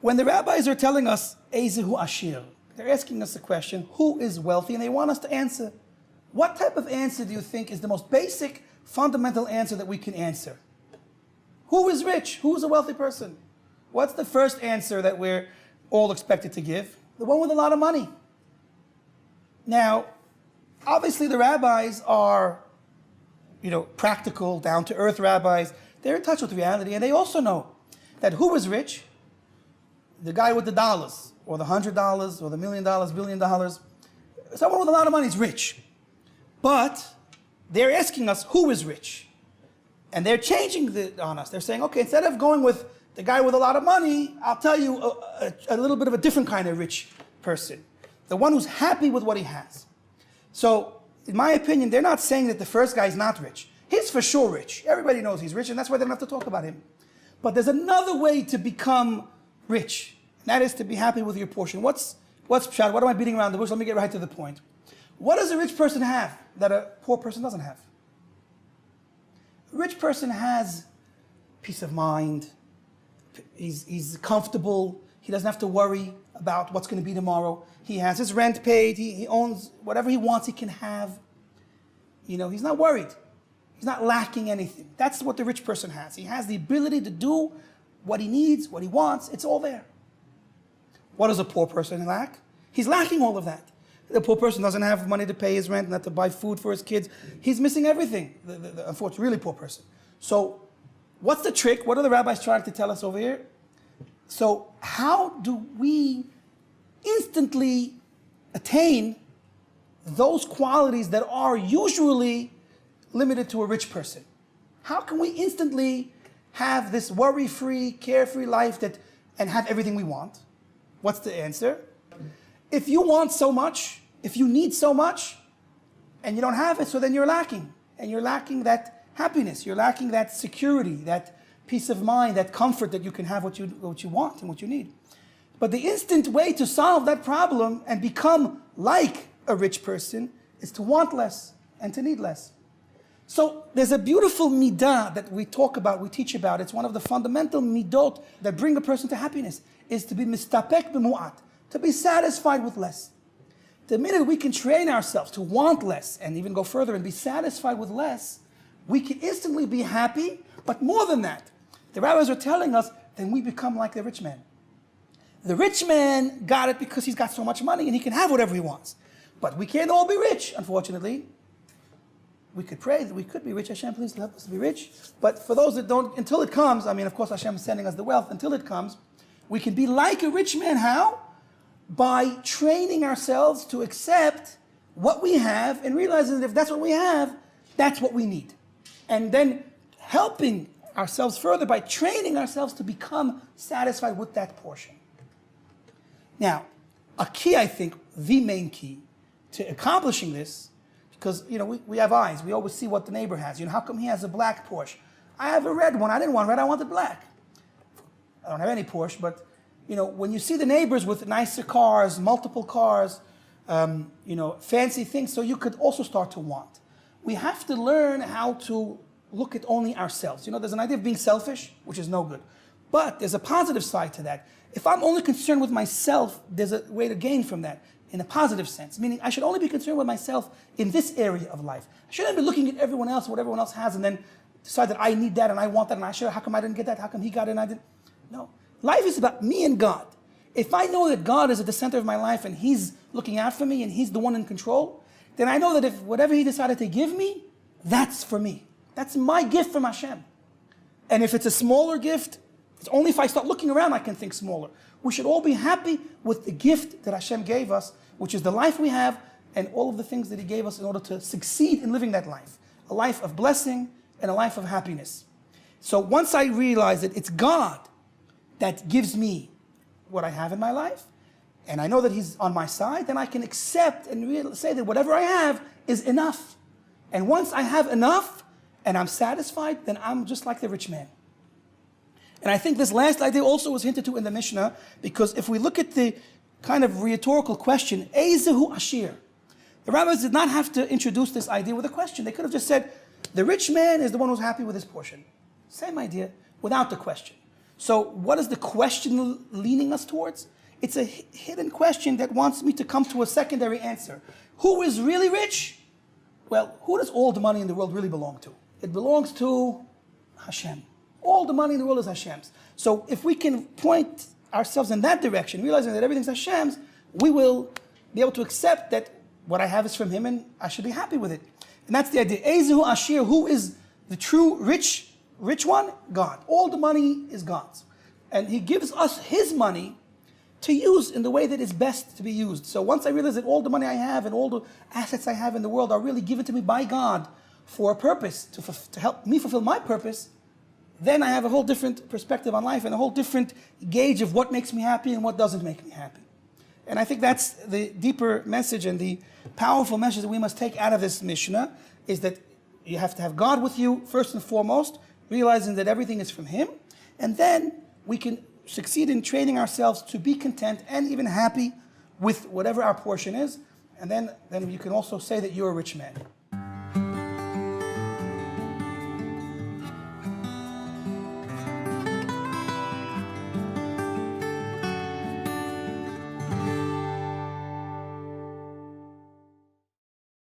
When the rabbis are telling us, Ezehu Ashir, they're asking us the question, who is wealthy? And they want us to answer. What type of answer do you think is the most basic, fundamental answer that we can answer? Who is rich? Who is a wealthy person? What's the first answer that we're all expected to give? The one with a lot of money. Now, obviously the rabbis are, practical, down-to-earth rabbis. They're in touch with reality, and they also know that who is rich? The guy with the dollars, or the $100, or the $1 million, $1 billion. Someone with a lot of money is rich. But they're asking us who is rich. And they're changing it on us. They're saying, okay, instead of going with the guy with a lot of money, I'll tell you a little bit of a different kind of rich person. The one who's happy with what he has. So, in my opinion, they're not saying that the first guy is not rich. He's for sure rich. Everybody knows he's rich, and that's why they don't have to talk about him. But there's another way to become rich. And that is to be happy with your portion. What's pshat? What am I beating around the bush? Let me get right to the point. What does a rich person have that a poor person doesn't have? A rich person has peace of mind. He's comfortable. He doesn't have to worry about what's going to be tomorrow. He has his rent paid. He owns whatever he wants, he can have. He's not worried. He's not lacking anything. That's what the rich person has. He has the ability to do what he needs, what he wants. It's all there. What does a poor person lack? He's lacking all of that. The poor person doesn't have money to pay his rent, not to buy food for his kids. He's missing everything, the unfortunately, really poor person. So what's the trick? What are the rabbis trying to tell us over here? So how do we instantly attain those qualities that are usually limited to a rich person? How can we instantly have this worry-free, carefree life and have everything we want? What's the answer? If you want so much, if you need so much, and you don't have it, so then you're lacking. And you're lacking that happiness. You're lacking that security, that peace of mind, that comfort that you can have what you want and what you need. But the instant way to solve that problem and become like a rich person is to want less and to need less. So there's a beautiful midah that we talk about, we teach about. It's one of the fundamental midot that bring a person to happiness, is to be mistapek b'mu'at, to be satisfied with less. The minute we can train ourselves to want less and even go further and be satisfied with less, we can instantly be happy. But more than that, the rabbis are telling us, then we become like the rich man. The rich man got it because he's got so much money and he can have whatever he wants. But we can't all be rich, unfortunately. We could pray that we could be rich. Hashem, please help us to be rich. But for those that don't, until it comes, of course Hashem is sending us the wealth. Until it comes, we can be like a rich man. How? By training ourselves to accept what we have and realizing that if that's what we have, that's what we need. And then helping ourselves further by training ourselves to become satisfied with that portion. Now, a key, I think, the main key to accomplishing this, because we have eyes, we always see what the neighbor has. How come he has a black Porsche? I have a red one. I didn't want red, I wanted black. I don't have any Porsche, but when you see the neighbors with nicer cars, multiple cars, fancy things, so you could also start to want. We have to learn how to look at only ourselves. There's an idea of being selfish, which is no good. But there's a positive side to that. If I'm only concerned with myself, there's a way to gain from that in a positive sense. Meaning I should only be concerned with myself in this area of life. I shouldn't be looking at everyone else, what everyone else has, and then decide that I need that and I want that and how come I didn't get that? How come he got it and I didn't? No. Life is about me and God. If I know that God is at the center of my life and He's looking out for me and He's the one in control, then I know that if whatever He decided to give me, that's for me. That's my gift from Hashem. And if it's a smaller gift, it's only if I start looking around I can think smaller. We should all be happy with the gift that Hashem gave us, which is the life we have and all of the things that He gave us in order to succeed in living that life. A life of blessing and a life of happiness. So once I realize that it's God that gives me what I have in my life, and I know that He's on my side, then I can accept and say that whatever I have is enough. And once I have enough and I'm satisfied, then I'm just like the rich man. And I think this last idea also was hinted to in the Mishnah, because if we look at the kind of rhetorical question, Ezehu Ashir, the rabbis did not have to introduce this idea with a question. They could have just said, the rich man is the one who's happy with his portion. Same idea, without the question. So what is the question leaning us towards? It's a hidden question that wants me to come to a secondary answer. Who is really rich? Well, who does all the money in the world really belong to? It belongs to Hashem. All the money in the world is Hashem's. So if we can point ourselves in that direction, realizing that everything's Hashem's, we will be able to accept that what I have is from Him and I should be happy with it. And that's the idea. Ezehu Ashir, who is the true rich one? God. All the money is God's. And He gives us His money to use in the way that is best to be used. So once I realize that all the money I have and all the assets I have in the world are really given to me by God for a purpose, to help me fulfill my purpose, then I have a whole different perspective on life and a whole different gauge of what makes me happy and what doesn't make me happy. And I think that's the deeper message and the powerful message that we must take out of this Mishnah, is that you have to have God with you first and foremost, realizing that everything is from Him, and then we can succeed in training ourselves to be content and even happy with whatever our portion is, and then you can also say that you're a rich man.